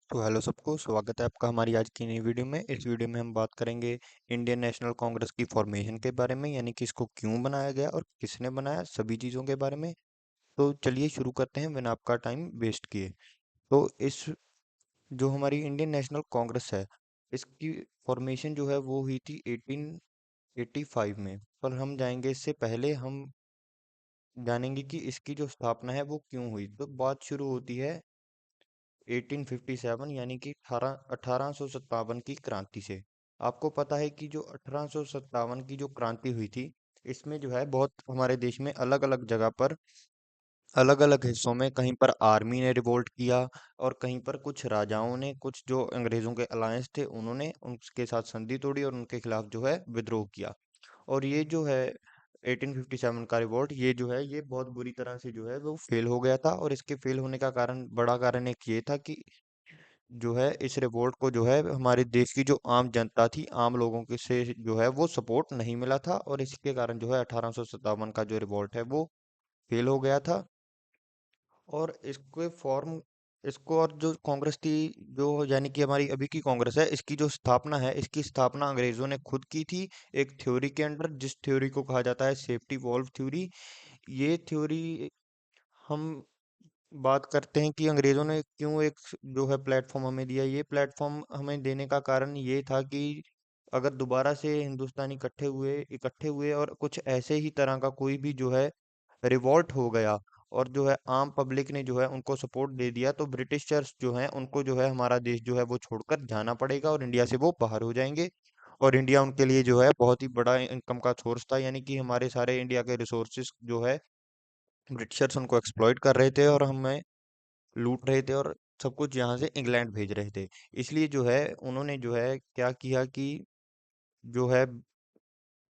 तो हेलो सबको, स्वागत है आपका हमारी आज की नई वीडियो में। इस वीडियो में हम बात करेंगे इंडियन नेशनल कांग्रेस की फॉर्मेशन के बारे में, यानी कि इसको क्यों बनाया गया और किसने बनाया, सभी चीज़ों के बारे में। तो चलिए शुरू करते हैं बिना आपका टाइम वेस्ट किए। तो इस जो हमारी इंडियन नेशनल कांग्रेस है, इसकी फॉर्मेशन जो है वो हुई थी 1885 में। पर हम जाएंगे इससे पहले हम जानेंगे कि इसकी जो स्थापना है वो क्यों हुई। तो बात शुरू होती है 1857 यानी कि 1857 की क्रांति से। आपको पता है कि जो 1857 की जो क्रांति हुई थी, इसमें जो है बहुत हमारे देश में अलग अलग जगह पर अलग अलग हिस्सों में कहीं पर आर्मी ने रिवोल्ट किया और कहीं पर कुछ राजाओं ने, कुछ जो अंग्रेजों के अलायंस थे उन्होंने उनके साथ संधि तोड़ी और उनके खिलाफ जो है विद्रोह किया। और ये जो है 1857 का रिवोल्ट, ये जो है ये बहुत बुरी तरह से जो है वो फेल हो गया था। और इसके फेल होने का कारण, बड़ा कारण एक ये था कि जो है इस रिवोल्ट को जो है हमारे देश की जो आम जनता थी, आम लोगों के से जो है वो सपोर्ट नहीं मिला था, और इसके कारण जो है 1857 का जो रिवोल्ट है वो फेल हो गया था। और इसके फॉर्म इसको और जो कांग्रेस थी, जो यानी कि हमारी अभी की कांग्रेस है, इसकी जो स्थापना है, इसकी स्थापना अंग्रेजों ने खुद की थी एक थ्योरी के अंडर, जिस थ्योरी को कहा जाता है सेफ्टी वॉल्व थ्योरी। ये थ्योरी हम बात करते हैं कि अंग्रेजों ने क्यों एक जो है प्लेटफॉर्म हमें दिया। ये प्लेटफॉर्म हमें देने का कारण ये था कि अगर दोबारा से हिंदुस्तानी इकट्ठे हुए और कुछ ऐसे ही तरह का कोई भी जो है रिवॉल्ट हो गया और जो है आम पब्लिक ने जो है उनको सपोर्ट दे दिया, तो ब्रिटिशर्स जो हैं उनको जो है हमारा देश जो है वो छोड़कर जाना पड़ेगा और इंडिया से वो बाहर हो जाएंगे। और इंडिया उनके लिए जो है बहुत ही बड़ा इनकम का सोर्स था, यानी कि हमारे सारे इंडिया के रिसोर्सेज जो है ब्रिटिशर्स उनको एक्सप्लॉइट कर रहे थे और हमें लूट रहे थे, और सब कुछ यहाँ से इंग्लैंड भेज रहे थे। इसलिए जो है उन्होंने जो है क्या किया कि जो है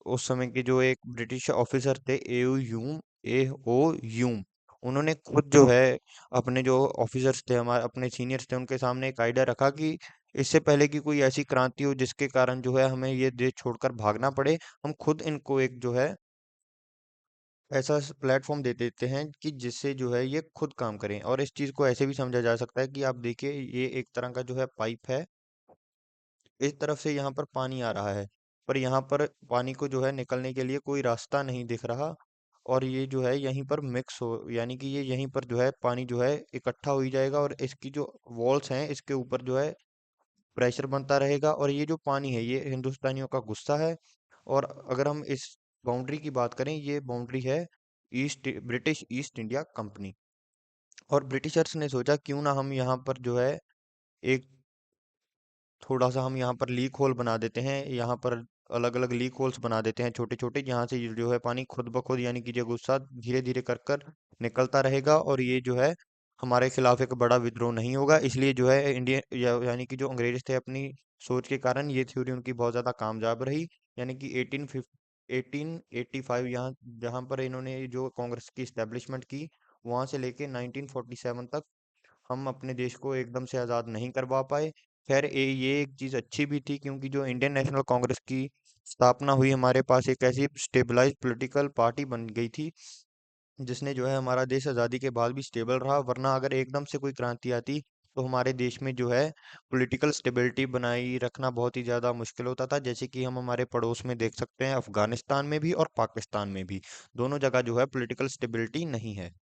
उस समय के जो एक ब्रिटिश ऑफिसर थे, ए ओ यूम, उन्होंने खुद जो है अपने जो ऑफिसर्स थे, हमारे अपने सीनियर्स थे, उनके सामने एक आइडिया रखा कि इससे पहले कि कोई ऐसी क्रांति हो जिसके कारण जो है हमें ये देश छोड़कर भागना पड़े, हम खुद इनको एक जो है ऐसा प्लेटफॉर्म दे देते हैं कि जिससे जो है ये खुद काम करें। और इस चीज़ को ऐसे भी समझा जा सकता है कि आप देखिए, ये एक तरह का जो है पाइप है, इस तरफ से यहाँ पर पानी आ रहा है, पर यहाँ पर पानी को जो है निकलने के लिए कोई रास्ता नहीं दिख रहा। और ये जो है यहीं पर मिक्स हो, यानी कि ये यहीं पर जो है पानी जो है इकट्ठा हो ही जाएगा, और इसकी जो वॉल्स हैं इसके ऊपर जो है प्रेशर बनता रहेगा, और ये जो पानी है ये हिंदुस्तानियों का गुस्सा है। और अगर हम इस बाउंड्री की बात करें, ये बाउंड्री है ब्रिटिश ईस्ट इंडिया कंपनी। और ब्रिटिशर्स ने सोचा क्यों ना हम यहाँ पर जो है एक थोड़ा सा हम यहाँ पर लीक होल बना देते हैं, यहाँ पर अलग अलग लीक होल्स बना देते हैं छोटे छोटे, जहाँ से ये जो है पानी खुद ब खुद, यानी कि जो गुस्सा धीरे धीरे कर कर निकलता रहेगा, और ये जो है हमारे खिलाफ एक बड़ा विद्रोह नहीं होगा। इसलिए जो है इंडिया यानी कि जो अंग्रेज थे, अपनी सोच के कारण ये थ्योरी उनकी बहुत ज्यादा कामयाब रही। यानी कि 1885 यहाँ जहाँ पर इन्होंने जो कांग्रेस की स्टैब्लिशमेंट की, वहां से लेके 1947 तक हम अपने देश को एकदम से आज़ाद नहीं करवा पाए। खैर, ये एक चीज़ अच्छी भी थी, क्योंकि जो इंडियन नेशनल कांग्रेस की स्थापना हुई, हमारे पास एक ऐसी स्टेबलाइज पॉलिटिकल पार्टी बन गई थी जिसने जो है हमारा देश आज़ादी के बाद भी स्टेबल रहा। वरना अगर एकदम से कोई क्रांति आती तो हमारे देश में जो है पॉलिटिकल स्टेबिलिटी बनाई रखना बहुत ही ज़्यादा मुश्किल होता था, जैसे कि हम हमारे पड़ोस में देख सकते हैं, अफगानिस्तान में भी और पाकिस्तान में भी, दोनों जगह जो है पॉलिटिकल स्टेबिलिटी नहीं है।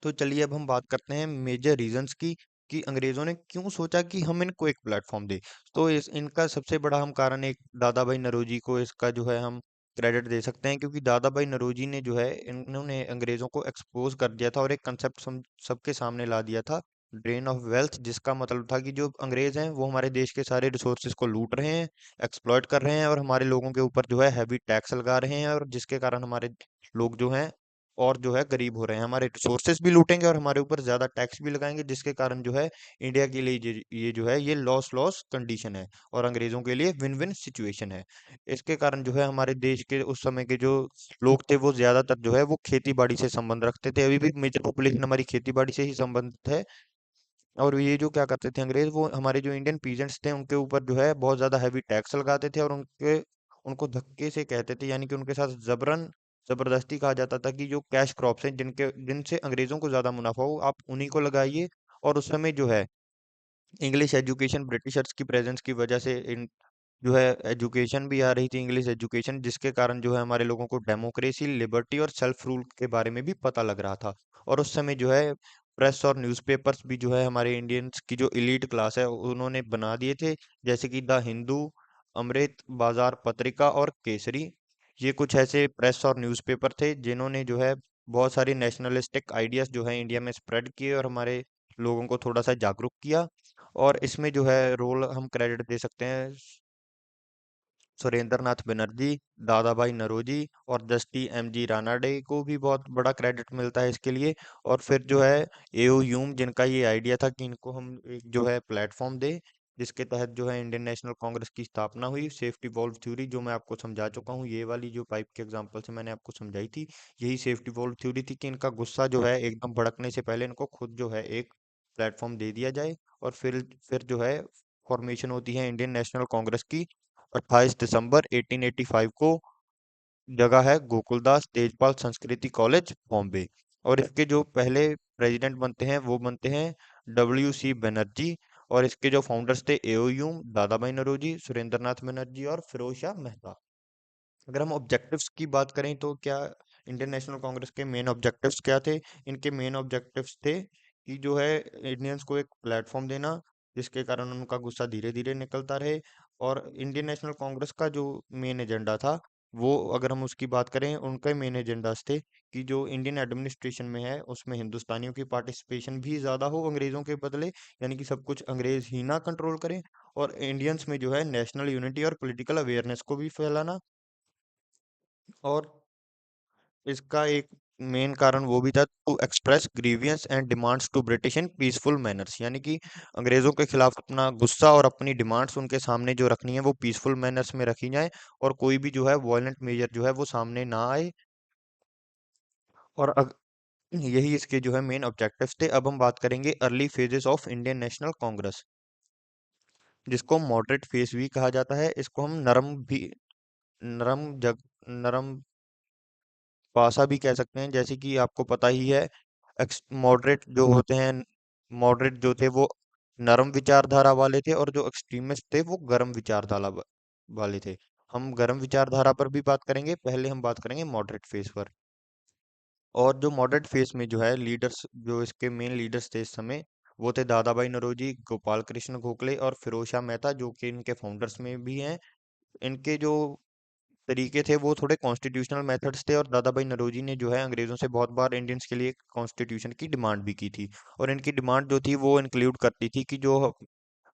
तो चलिए अब हम बात करते हैं मेजर रीजंस की, कि अंग्रेजों ने क्यों सोचा कि हम इनको एक प्लेटफॉर्म दे। तो इस इनका सबसे बड़ा हम कारण एक दादा भाई नौरोजी को इसका जो है हम क्रेडिट दे सकते हैं, क्योंकि दादा भाई नौरोजी ने जो है इन्होंने अंग्रेजों को एक्सपोज कर दिया था और एक कंसेप्ट सबके सामने ला दिया था, ड्रेन ऑफ वेल्थ, जिसका मतलब था कि जो अंग्रेज हैं वो हमारे देश के सारे रिसोर्सेज को लूट रहे हैं, एक्सप्लॉइट कर रहे हैं, और हमारे लोगों के ऊपर जो है हैवी टैक्स लगा रहे हैं, और जिसके कारण हमारे लोग जो हैं और जो है गरीब हो रहे हैं, हमारे रिसोर्सेज भी लूटेंगे और हमारे ऊपर ज्यादा टैक्स भी लगाएंगे, जिसके कारण जो है इंडिया के लिए ये जो है ये लॉस लॉस कंडीशन है, और अंग्रेजों के लिए विन विन सिचुएशन है। इसके कारण जो है हमारे देश के उस समय के जो लोग थे वो ज्यादातर जो है वो खेती बाड़ी से संबंध रखते थे, अभी भी मेजर पॉपुलेशन हमारी खेती बाड़ी से ही संबंधित है। और ये जो क्या करते थे अंग्रेज, वो हमारे जो इंडियन पीजेंट्स थे उनके ऊपर जो है बहुत ज्यादा हैवी टैक्स लगाते थे, और उनके उनको धक्के से कहते थे, यानी कि उनके साथ जबरदस्ती कहा जाता था कि जो कैश क्रॉप्स हैं जिनके जिनसे अंग्रेजों को ज्यादा मुनाफा हो, आप उन्हीं को लगाइए, और उस समय जो है इंग्लिश एजुकेशन ब्रिटिशर्स की प्रेजेंस की वजह से इन जो है एजुकेशन भी आ रही थी, इंग्लिश एजुकेशन, जिसके कारण जो है हमारे लोगों को डेमोक्रेसी, लिबर्टी और सेल्फ रूल के बारे में भी पता लग रहा था। और उस समय जो है प्रेस और न्यूज़पेपर्स भी जो है हमारे इंडियंस की जो इलीट क्लास है उन्होंने बना दिए थे, जैसे कि द हिंदू, अमृत बाजार पत्रिका और केसरी। ये कुछ ऐसे प्रेस और न्यूज़पेपर थे जिन्होंने जो है बहुत सारी नेशनलिस्टिक आइडियाज जो है इंडिया में स्प्रेड किए और हमारे लोगों को थोड़ा सा जागरूक किया। और इसमें जो है रोल हम क्रेडिट दे सकते हैं सुरेंद्र नाथ बनर्जी, दादा भाई नौरोजी और जस्टी एम जी रानाडे को भी बहुत बड़ा क्रेडिट मिलता है इसके लिए। और फिर जो है एओ ह्यूम, जिनका ये आइडिया था कि इनको हम एक जो है प्लेटफॉर्म दे, जिसके तहत जो है इंडियन नेशनल कांग्रेस की स्थापना हुई। सेफ्टी वॉल्व थ्योरी जो मैं आपको समझा चुका हूँ, ये वाली जो पाइप के एग्जांपल से मैंने आपको समझाई थी, यही सेफ्टी वॉल्व थ्योरी थी कि इनका गुस्सा जो है एकदम भड़कने से पहले इनको खुद जो है एक प्लेटफॉर्म दे दिया जाए। और फिर जो है फॉर्मेशन होती है इंडियन नेशनल कांग्रेस की 28 दिसंबर 1885 को। जगह है गोकुलदास तेजपाल संस्कृति कॉलेज बॉम्बे। और इसके जो पहले प्रेसिडेंट बनते हैं वो बनते हैं डब्ल्यू सी बनर्जी। और इसके जो फाउंडर्स थे एओयूम, दादा भाई नौरोजी, सुरेंद्र नाथ बनर्जी और फिरोज शाह मेहता। अगर हम ऑब्जेक्टिव्स की बात करें तो क्या इंडियन नेशनल कांग्रेस के मेन ऑब्जेक्टिव्स क्या थे? इनके मेन ऑब्जेक्टिव्स थे कि जो है इंडियंस को एक प्लेटफॉर्म देना जिसके कारण उनका गुस्सा धीरे धीरे निकलता रहे। और इंडियन नेशनल कांग्रेस का जो मेन एजेंडा था, वो अगर हम उसकी बात करें, उनके मेन एजेंडास थे कि जो इंडियन एडमिनिस्ट्रेशन में है उसमें हिंदुस्तानियों की पार्टिसिपेशन भी ज़्यादा हो अंग्रेज़ों के बदले, यानी कि सब कुछ अंग्रेज ही ना कंट्रोल करें। और इंडियंस में जो है नेशनल यूनिटी और पॉलिटिकल अवेयरनेस को भी फैलाना। और इसका एक मेन कारण वो भी था to express grievances and demands to British in peaceful manners, यानी कि अंग्रेजों के खिलाफ अपना गुस्सा और अपनी डिमांड्स उनके सामने जो रखनी है वो पीसफुल मैनर्स में रखी जाए, और कोई भी जो है वॉयलेंट मेजर जो है वो सामने ना आए। और यही इसके जो है मेन ऑब्जेक्टिव्स थे। अब हम बात करेंगे early phases of Indian national Congress, जिसको मॉडरेट फेज भी कहा जाता है। इसको हम नरम जग नरम पासा भी कह सकते हैं, जैसे कि आपको पता ही है मॉडरेट जो होते हैं, मॉडरेट जो थे वो नरम विचारधारा वाले थे, और जो एक्सट्रीमिस्ट थे वो गर्म विचारधारा वाले थे। हम गर्म विचारधारा पर भी बात करेंगे, पहले हम बात करेंगे मॉडरेट फेज पर। और जो मॉडरेट फेज में जो है लीडर्स, जो इसके मेन लीडर्स थे इस समय, वो थे दादा भाई नौरोजी, गोपाल कृष्ण गोखले और फिरोज शाह मेहता, जो कि इनके फाउंडर्स में भी हैं। इनके जो तरीके थे वो थोड़े कॉन्स्टिट्यूशनल मेथड्स थे, और दादा भाई नौरोजी ने जो है अंग्रेजों से बहुत बार इंडियंस के लिए कॉन्स्टिट्यूशन की डिमांड भी की थी। और इनकी डिमांड जो थी वो इंक्लूड करती थी कि जो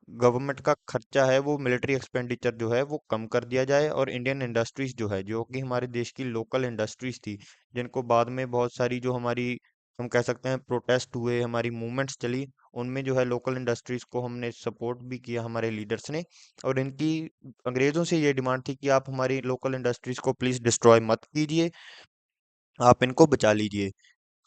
गवर्नमेंट का खर्चा है वो मिलिट्री एक्सपेंडिचर जो है वो कम कर दिया जाए, और इंडियन इंडस्ट्रीज जो है, जो कि हमारे देश की लोकल इंडस्ट्रीज थी, जिनको बाद में बहुत सारी जो हमारी, हम कह सकते हैं, प्रोटेस्ट हुए, हमारी मूवमेंट्स चली, उनमें जो है लोकल इंडस्ट्रीज को हमने सपोर्ट भी किया हमारे लीडर्स ने। और इनकी अंग्रेजों से ये डिमांड थी कि आप हमारी लोकल इंडस्ट्रीज को प्लीज डिस्ट्रॉय मत कीजिए, आप इनको बचा लीजिए।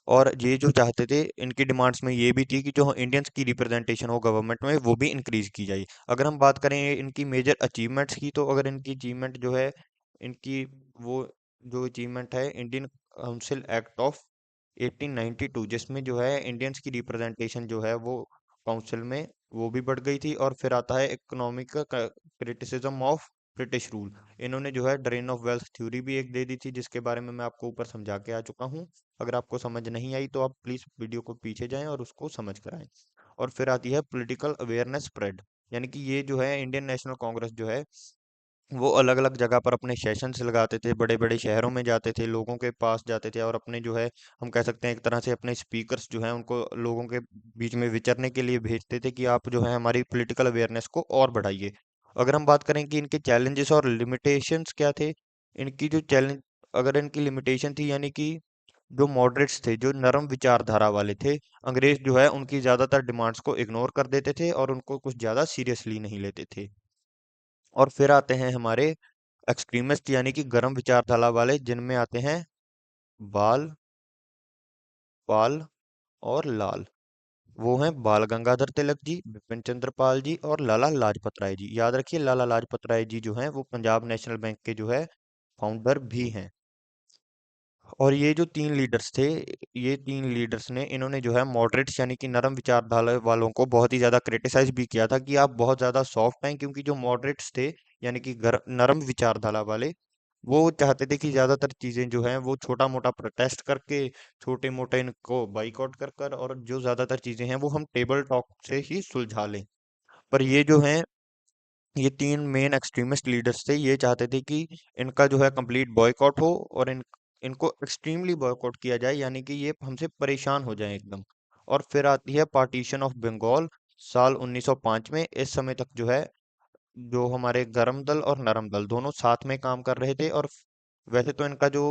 और ये जो चाहते थे, इनकी डिमांड्स में ये भी थी कि जो इंडियंस की रिप्रेजेंटेशन हो गवर्नमेंट में वो भी इंक्रीज की जाए। अगर हम बात करें इनकी मेजर अचीवमेंट्स की, तो अगर इनकी अचीवमेंट जो है, इनकी वो जो अचीवमेंट है इंडियन काउंसिल एक्ट ऑफ 1892, जिसमें जो है इंडियंस की रिप्रेजेंटेशन जो है वो काउंसिल में वो भी बढ़ गई थी। और फिर आता है economic criticism of British rule. इन्होंने जो है ड्रेन ऑफ वेल्थ थ्योरी भी एक दे दी थी, जिसके बारे में मैं आपको ऊपर समझा के आ चुका हूँ। अगर आपको समझ नहीं आई तो आप प्लीज वीडियो को पीछे जाएं और उसको समझ कर आएं। और फिर आती है पॉलिटिकल अवेयरनेस स्प्रेड, यानी कि ये जो है इंडियन नेशनल कांग्रेस जो है वो अलग अलग जगह पर अपने सेशंस लगाते थे, बड़े बड़े शहरों में जाते थे, लोगों के पास जाते थे, और अपने जो है, हम कह सकते हैं एक तरह से अपने स्पीकर्स जो हैं उनको लोगों के बीच में विचरने के लिए भेजते थे कि आप जो है हमारी पॉलिटिकल अवेयरनेस को और बढ़ाइए। अगर हम बात करें कि इनके चैलेंजेस और लिमिटेशंस क्या थे, इनकी जो चैलेंज, अगर इनकी लिमिटेशन थी, यानी कि जो मॉडरेट्स थे, जो नरम विचारधारा वाले थे, अंग्रेज जो है उनकी ज्यादातर डिमांड्स को इग्नोर कर देते थे और उनको कुछ ज्यादा सीरियसली नहीं लेते थे। और फिर आते हैं हमारे एक्सट्रीमिस्ट, यानी कि गर्म विचारधारा वाले, जिनमें आते हैं बाल, पाल और लाल। वो हैं बाल गंगाधर तिलक जी, बिपिन चंद्र पाल जी और लाला लाजपत राय जी। याद रखिए, लाला लाजपत राय जी जो हैं वो पंजाब नेशनल बैंक के जो है फाउंडर भी हैं। और ये जो तीन लीडर्स थे, ये तीन लीडर्स ने इन्होंने जो है मॉडरेट्स यानी कि नरम विचारधारा वालों को बहुत ही ज्यादा क्रिटिसाइज भी किया था कि आप बहुत ज्यादा सॉफ्ट हैं, क्योंकि जो मॉडरेट्स थे यानी कि नरम विचारधारा वाले, वो चाहते थे कि ज्यादातर चीजें जो हैं वो छोटा मोटा प्रोटेस्ट करके, छोटे मोटे इनको बाइकआउट कर कर, और जो ज्यादातर चीजें हैं वो हम टेबल टॉक से ही सुलझा लें। पर ये जो है, ये तीन मेन एक्सट्रीमिस्ट लीडर्स थे, ये चाहते थे कि इनका जो है कंप्लीट बॉयकॉट हो, और इनको एक्सट्रीमली बॉयकॉट किया जाए, यानी कि ये हमसे परेशान हो जाएं एकदम। और फिर आती है पार्टीशन ऑफ बंगाल साल 1905 में। इस समय तक जो है, जो हमारे गर्म दल और नरम दल दोनों साथ में काम कर रहे थे। और वैसे तो इनका जो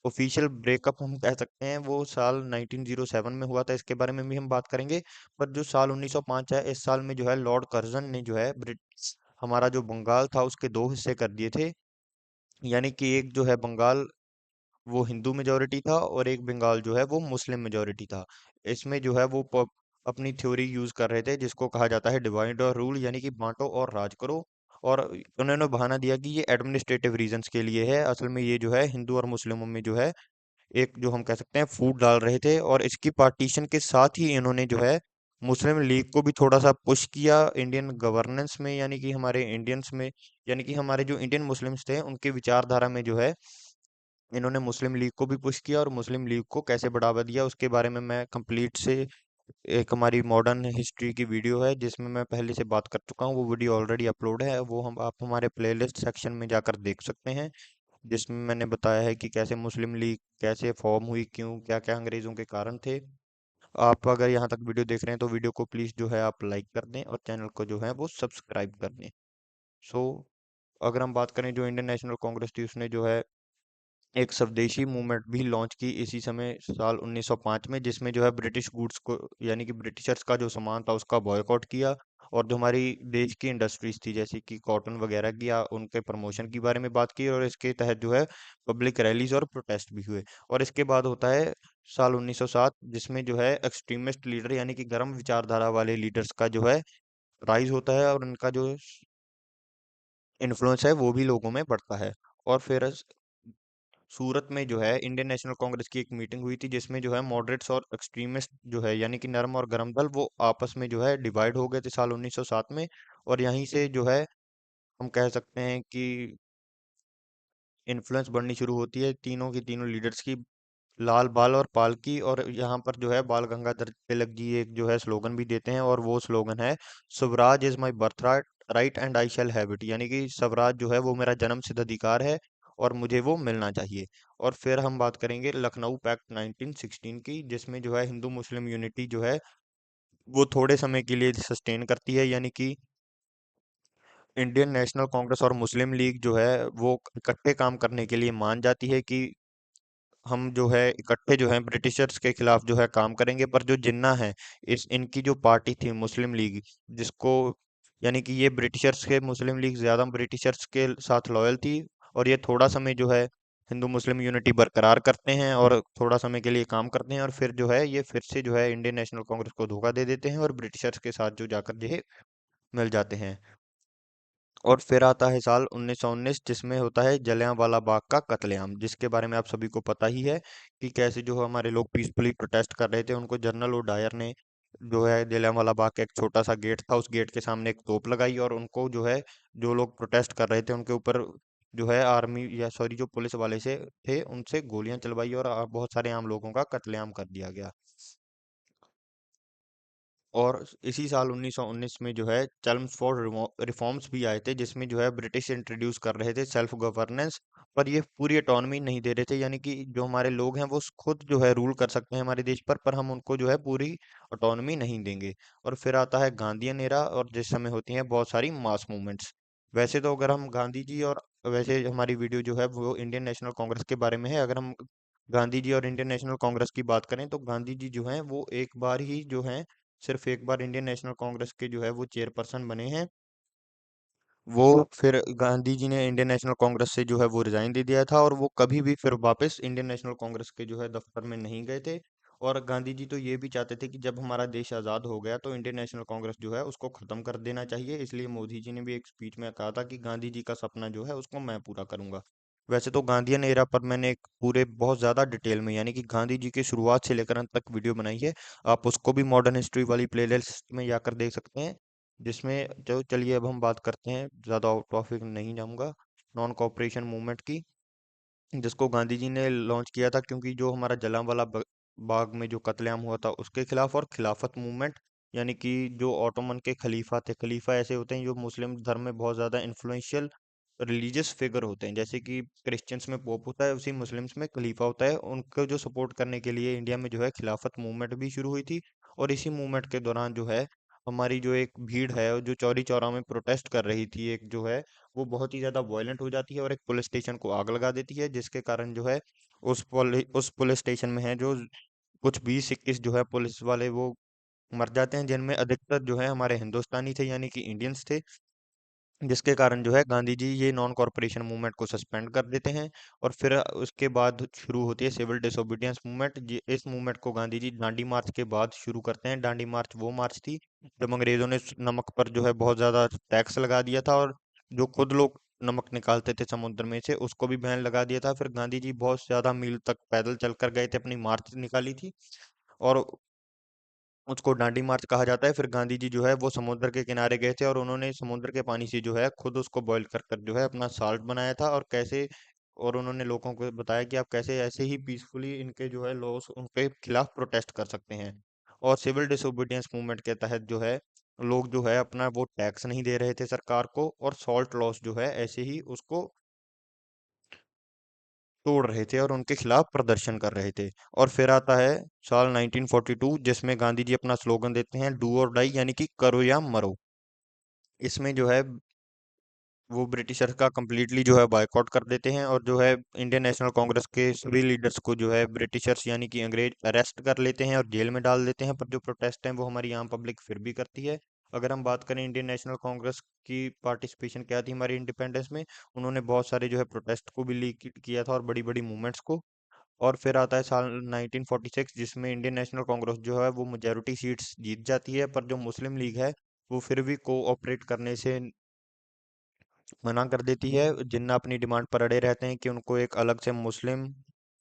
ऑफिशियल ब्रेकअप हम कह सकते हैं वो साल 1907 में हुआ था, इसके बारे में भी हम बात करेंगे। पर जो साल 1905 है, इस साल में जो है लॉर्ड कर्जन ने जो है हमारा जो बंगाल था उसके दो हिस्से कर दिए थे। यानी कि एक जो है बंगाल वो हिंदू मेजोरिटी था, और एक बंगाल जो है वो मुस्लिम मेजोरिटी था। इसमें जो है वो अपनी थ्योरी यूज कर रहे थे, जिसको कहा जाता है डिवाइड और रूल, यानी कि बांटो और राज करो। और उन्होंने बहाना दिया कि ये एडमिनिस्ट्रेटिव रीजंस के लिए है, असल में ये जो है हिंदू और मुस्लिमों में जो है एक जो हम कह सकते हैं फूट डाल रहे थे। और इसकी पार्टीशन के साथ ही इन्होंने जो है मुस्लिम लीग को भी थोड़ा सा पुश किया इंडियन गवर्नेंस में, यानी कि हमारे इंडियंस में, यानी कि हमारे जो इंडियन मुस्लिम्स थे उनके विचारधारा में जो है इन्होंने मुस्लिम लीग को भी पुश किया। और मुस्लिम लीग को कैसे बढ़ावा दिया उसके बारे में मैं कंप्लीट से एक हमारी मॉडर्न हिस्ट्री की वीडियो है जिसमें मैं पहले से बात कर चुका हूँ, वो वीडियो ऑलरेडी अपलोड है, वो हम आप हमारे प्लेलिस्ट सेक्शन में जाकर देख सकते हैं, जिसमें मैंने बताया है कि कैसे मुस्लिम लीग कैसे फॉर्म हुई, क्यों, क्या क्या अंग्रेजों के कारण थे। आप अगर यहाँ तक वीडियो देख रहे हैं तो वीडियो को प्लीज़ जो है आप लाइक कर दें, और चैनल को जो है वो सब्सक्राइब कर दें। सो अगर हम बात करें, जो इंडियन नेशनल कांग्रेस थी उसने जो है एक स्वदेशी मूवमेंट भी लॉन्च की इसी समय साल 1905 में, जिसमें जो है ब्रिटिश गुड्स को, यानी कि ब्रिटिशर्स का जो सामान था उसका बॉयकॉट किया। और जो हमारी देश की इंडस्ट्रीज थी जैसे कि कॉटन वगैरह की, या उनके प्रमोशन के बारे में बात की, और इसके तहत जो है पब्लिक रैलीज और प्रोटेस्ट भी हुए। और इसके बाद होता है साल 1907, जिसमें जो है एक्सट्रीमिस्ट लीडर यानी कि गर्म विचारधारा वाले लीडर्स का जो है राइज होता है, और उनका जो इन्फ्लुएंस है वो भी लोगों में बढ़ता है। और फिर सूरत में जो है इंडियन नेशनल कांग्रेस की एक मीटिंग हुई थी, जिसमें जो है मॉडरेट्स और एक्सट्रीमिस्ट जो है यानी कि नरम और गरम दल वो आपस में जो है डिवाइड हो गए थे साल 1907 में। और यहीं से जो है हम कह सकते हैं कि इन्फ्लुएंस बढ़नी शुरू होती है तीनों की तीनों लीडर्स की, लाल बाल और पाल की। और यहाँ पर जो है बाल गंगाधर तिलक जी एक जो है स्लोगन भी देते हैं, और वो स्लोगन है Swaraj is my birth right, right and I shall have it, यानी कि स्वराज जो है वो मेरा जन्म सिद्ध अधिकार है और मुझे वो मिलना चाहिए। और फिर हम बात करेंगे लखनऊ पैक्ट 1916 की, जिसमें जो है हिंदू मुस्लिम यूनिटी जो है वो थोड़े समय के लिए सस्टेन करती है, यानी कि इंडियन नेशनल कांग्रेस और मुस्लिम लीग जो है वो इकट्ठे काम करने के लिए मान जाती है कि हम जो है इकट्ठे जो है ब्रिटिशर्स के खिलाफ जो है काम करेंगे। पर जो जिन्ना है, इस इनकी जो पार्टी थी मुस्लिम लीग, जिसको यानी कि ये ब्रिटिशर्स के, मुस्लिम लीग ज्यादा ब्रिटिशर्स के साथ लॉयल थी, और ये थोड़ा समय जो है हिंदू मुस्लिम यूनिटी बरकरार करते हैं और थोड़ा समय के लिए काम करते हैं, और फिर जो है ये फिर से जो है इंडियन नेशनल कांग्रेस को धोखा दे देते हैं और ब्रिटिशर्स के साथ जो जाकर जो है मिल जाते हैं। और फिर आता है साल 1919, जिसमें होता है जलियांवाला बाग का कत्लेआम, जिसके बारे में आप सभी को पता ही है कि कैसे जो हमारे लोग पीसफुली प्रोटेस्ट कर रहे थे उनको जनरल ओ डायर ने जो है जलियांवाला बाग का एक छोटा सा गेट था, उस गेट के सामने एक तोप लगाई, और उनको जो है जो लोग प्रोटेस्ट कर रहे थे उनके ऊपर जो है आर्मी या सॉरी जो पुलिस वाले से थे उनसे गोलियां चलवाई, और बहुत सारे आम लोगों का कत्लेआम कर दिया गया। और इसी साल 1919 में जो है चेम्सफोर्ड रिफॉर्म्स भी आए थे, जिसमें जो है ब्रिटिश इंट्रोड्यूस कर रहे थे सेल्फ गवर्नेंस। पर ये पूरी ऑटोनॉमी नहीं दे रहे थे, यानी कि जो हमारे लोग हैं वो खुद जो है रूल कर सकते हैं हमारे देश पर हम उनको जो है पूरी ऑटोनॉमी नहीं देंगे। और फिर आता है गांधीयन एरा, और जिस समय होती हैं बहुत सारी मास मूवमेंट्स। वैसे तो अगर हम गांधी जी और वैसे हमारी वीडियो जो है वो इंडियन नेशनल कांग्रेस के बारे में है, अगर हम गांधी जी और इंडियन नेशनल कांग्रेस की बात करें तो गांधी जी जो हैं वो एक बार ही जो हैं, सिर्फ एक बार इंडियन नेशनल कांग्रेस के जो है वो चेयरपर्सन बने हैं। वो फिर गांधी जी ने इंडियन नेशनल कांग्रेस से जो है वो रिजाइन दे दिया था, और वो कभी भी फिर वापस इंडियन नेशनल कांग्रेस के जो है दफ्तर में नहीं गए थे। और गांधी जी तो ये भी चाहते थे कि जब हमारा देश आज़ाद हो गया तो इंडियन नेशनल कांग्रेस जो है उसको ख़त्म कर देना चाहिए, इसलिए मोदी जी ने भी एक स्पीच में कहा था कि गांधी जी का सपना जो है उसको मैं पूरा करूंगा। वैसे तो गांधीयन एरा पर मैंने एक पूरे बहुत ज़्यादा डिटेल में यानी कि गांधी जी की शुरुआत से लेकर अंत तक वीडियो बनाई है। आप उसको भी मॉडर्न हिस्ट्री वाली प्लेलिस्ट में जाकर देख सकते हैं, जिसमें जो चलिए अब हम बात करते हैं, ज़्यादा आउट टॉपिक नहीं जाऊंगा, नॉन कॉपरेशन मूवमेंट की, जिसको गांधी जी ने लॉन्च किया था, क्योंकि जो हमारा जलियांवाला बाग में जो कत्लेआम हुआ था उसके खिलाफ, और खिलाफत मूवमेंट यानी कि जो ऑटोमन के खलीफा थे। खलीफा ऐसे होते हैं जो मुस्लिम धर्म में बहुत ज़्यादा इन्फ्लुएंशियल रिलीजियस फिगर होते हैं, जैसे कि क्रिश्चियंस में पोप होता है, उसी मुस्लिम्स में खलीफा होता है। उनको जो सपोर्ट करने के लिए इंडिया में जो है खिलाफत मूवमेंट भी शुरू हुई थी। और इसी मूवमेंट के दौरान जो है हमारी जो एक भीड़ है जो चौरी चौरा में प्रोटेस्ट कर रही थी, एक जो है वो बहुत ही ज्यादा वायलेंट हो जाती है और एक पुलिस स्टेशन को आग लगा देती है, जिसके कारण जो है उस पुलिस स्टेशन में है जो कुछ 20-21 जो है पुलिस वाले वो मर जाते हैं, जिनमें अधिकतर जो है हमारे हिंदुस्तानी थे यानी कि इंडियंस थे। जिसके कारण जो है गांधी जी ये नॉन कॉरपोरेशन मूवमेंट को सस्पेंड कर देते हैं। और फिर उसके बाद शुरू होती है सिविल डिसोबीडियंस मूवमेंट। इस मूवमेंट को गांधी जी दांडी मार्च के बाद शुरू करते हैं। दांडी मार्च वो मार्च थी जब अंग्रेजों ने नमक पर जो है बहुत ज्यादा टैक्स लगा दिया था, और जो खुद लोग नमक निकालते थे समुद्र में से उसको भी बैन लगा दिया था। फिर गांधी जी बहुत ज्यादा मील तक पैदल चलकर गए थे, अपनी मार्च निकाली थी, और उसको डांडी मार्च कहा जाता है। फिर गांधी जी जो है वो समुद्र के किनारे गए थे और उन्होंने समुद्र के पानी से जो है खुद उसको बॉईल कर कर जो है अपना साल्ट बनाया था, और कैसे, और उन्होंने लोगों को बताया कि आप कैसे ऐसे ही पीसफुली इनके जो है लॉस उनके खिलाफ प्रोटेस्ट कर सकते हैं। और सिविल डिसोबीडियंस मूवमेंट के तहत जो है लोग जो है अपना वो टैक्स नहीं दे रहे थे सरकार को, और सॉल्ट लॉस जो है ऐसे ही उसको तोड़ रहे थे और उनके खिलाफ प्रदर्शन कर रहे थे। और फिर आता है साल 1942, जिसमें गांधी जी अपना स्लोगन देते हैं डू और डाई, यानी कि करो या मरो। इसमें जो है वो ब्रिटिशर्स का कंप्लीटली जो है बायकॉट कर देते हैं, और जो है इंडियन नेशनल कांग्रेस के सभी लीडर्स को जो है ब्रिटिशर्स यानी कि अंग्रेज अरेस्ट कर लेते हैं और जेल में डाल देते हैं। पर जो प्रोटेस्ट हैं वो हमारी आम पब्लिक फिर भी करती है। अगर हम बात करें इंडियन नेशनल कांग्रेस की पार्टिसिपेशन क्या थी हमारी इंडिपेंडेंस में, उन्होंने बहुत सारे जो है प्रोटेस्ट को भी लीड किया था और बड़ी बड़ी मूवमेंट्स को। और फिर आता है साल 1946, जिसमें इंडियन नेशनल कांग्रेस जो है वो मेजोरिटी सीट्स जीत जाती है, पर जो मुस्लिम लीग है वो फिर भी कोऑपरेट करने से मना कर देती है। जिन्ना अपनी डिमांड पर अड़े रहते हैं कि उनको एक अलग से मुस्लिम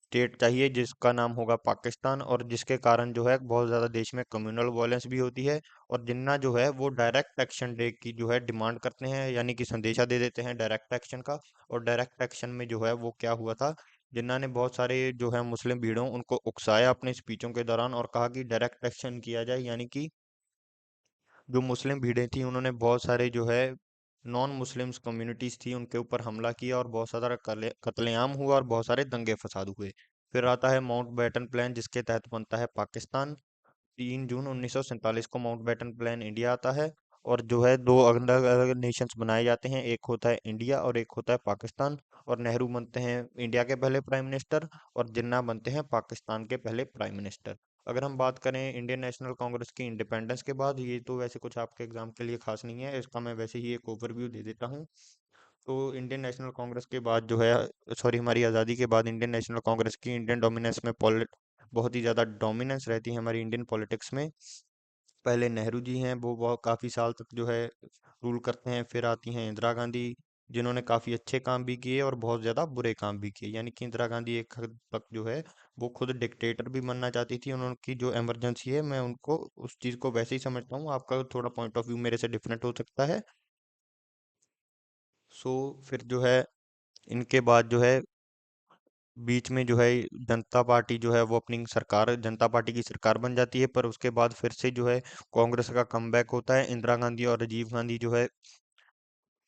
स्टेट चाहिए जिसका नाम होगा पाकिस्तान, और जिसके कारण जो है बहुत ज़्यादा देश में कम्युनल वायलेंस भी होती है। और जिन्ना जो है वो डायरेक्ट एक्शन डे की जो है डिमांड करते हैं, यानी कि संदेशा दे देते हैं डायरेक्ट एक्शन का। और डायरेक्ट एक्शन में जो है वो क्या हुआ था, जिन्ना ने बहुत सारे जो है मुस्लिम भीड़ों उनको उकसाया अपने स्पीचों के दौरान और कहा कि डायरेक्ट एक्शन किया जाए, यानी कि जो मुस्लिम भीड़ें थी उन्होंने बहुत सारे जो है नॉन मुस्लिम्स कम्युनिटीज थी उनके ऊपर हमला किया, और बहुत सारा कत्लेआम हुआ और बहुत सारे दंगे फसाद हुए। फिर आता है माउंटबेटन प्लान, जिसके तहत बनता है पाकिस्तान। 3 जून 1947 को माउंटबेटन प्लान इंडिया आता है, और जो है दो अलग अलग नेशंस बनाए जाते हैं, एक होता है इंडिया और एक होता है पाकिस्तान। और नेहरू बनते हैं इंडिया के पहले प्राइम मिनिस्टर, और जिन्ना बनते हैं पाकिस्तान के पहले प्राइम मिनिस्टर। अगर हम बात करें इंडियन नेशनल कांग्रेस की इंडिपेंडेंस के बाद, ये तो वैसे कुछ आपके एग्जाम के लिए खास नहीं है, इसका मैं वैसे ही एक ओवरव्यू दे देता हूँ। तो इंडियन नेशनल कांग्रेस के बाद जो है, सॉरी, हमारी आज़ादी के बाद इंडियन नेशनल कांग्रेस की इंडियन डोमिनेंस में बहुत ही ज़्यादा डोमिनेंस रहती है हमारी इंडियन पॉलिटिक्स में। पहले नेहरू जी हैं, वो काफ़ी साल तक जो है रूल करते हैं। फिर आती हैं इंदिरा गांधी, जिन्होंने काफ़ी अच्छे काम भी किए और बहुत ज़्यादा बुरे काम भी किए। यानी कि इंदिरा गांधी एक हद तक जो है वो खुद डिक्टेटर भी बनना चाहती थी। उनकी जो इमरजेंसी है, मैं उनको उस चीज़ को वैसे ही समझता हूँ, आपका थोड़ा पॉइंट ऑफ व्यू मेरे से डिफरेंट हो सकता है। सो फिर जो है इनके बाद जो है बीच में जो है जनता पार्टी जो है वो अपनी सरकार, जनता पार्टी की सरकार बन जाती है। पर उसके बाद फिर से जो है कांग्रेस का कमबैक होता है। इंदिरा गांधी और राजीव गांधी जो है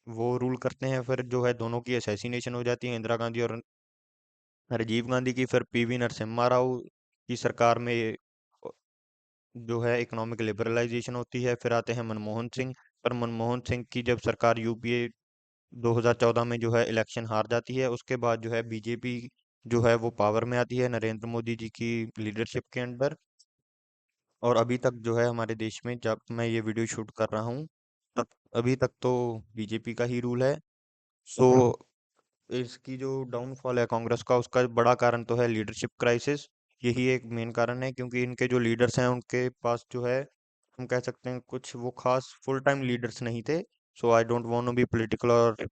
वो रूल करते हैं। फिर जो है दोनों की असैसिनेशन हो जाती है, इंदिरा गांधी और राजीव गांधी की। फिर पीवी नरसिम्हा राव की सरकार में जो है इकोनॉमिक लिबरलाइजेशन होती है। फिर आते हैं मनमोहन सिंह। पर मनमोहन सिंह की जब सरकार यूपीए 2014 में जो है इलेक्शन हार जाती है, उसके बाद जो है बीजेपी जो है वो पावर में आती है नरेंद्र मोदी जी की लीडरशिप के अंडर। और अभी तक जो है हमारे देश में, जब मैं ये वीडियो शूट कर रहा हूँ तब अभी तक तो बीजेपी का ही रूल है। सो इसकी जो डाउनफॉल है कांग्रेस का, उसका बड़ा कारण तो है लीडरशिप क्राइसिस। यही एक मेन कारण है, क्योंकि इनके जो लीडर्स हैं उनके पास जो है हम कह सकते हैं कुछ वो खास फुल टाइम लीडर्स नहीं थे। So I don't want to be political और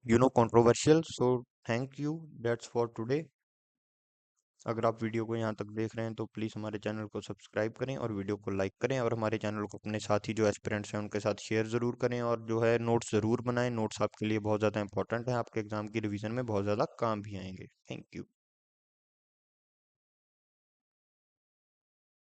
controversial. So thank you, that's for today. अगर आप वीडियो को यहाँ तक देख रहे हैं तो प्लीज़ हमारे चैनल को सब्सक्राइब करें और वीडियो को लाइक करें, और हमारे चैनल को अपने साथी जो एस्पिरेंट्स हैं उनके साथ शेयर ज़रूर करें, और जो है नोट्स ज़रूर बनाएं। नोट्स आपके लिए बहुत ज़्यादा इंपॉर्टेंट है, आपके एग्जाम की रिवीजन में बहुत ज़्यादा काम भी आएंगे। Thank you.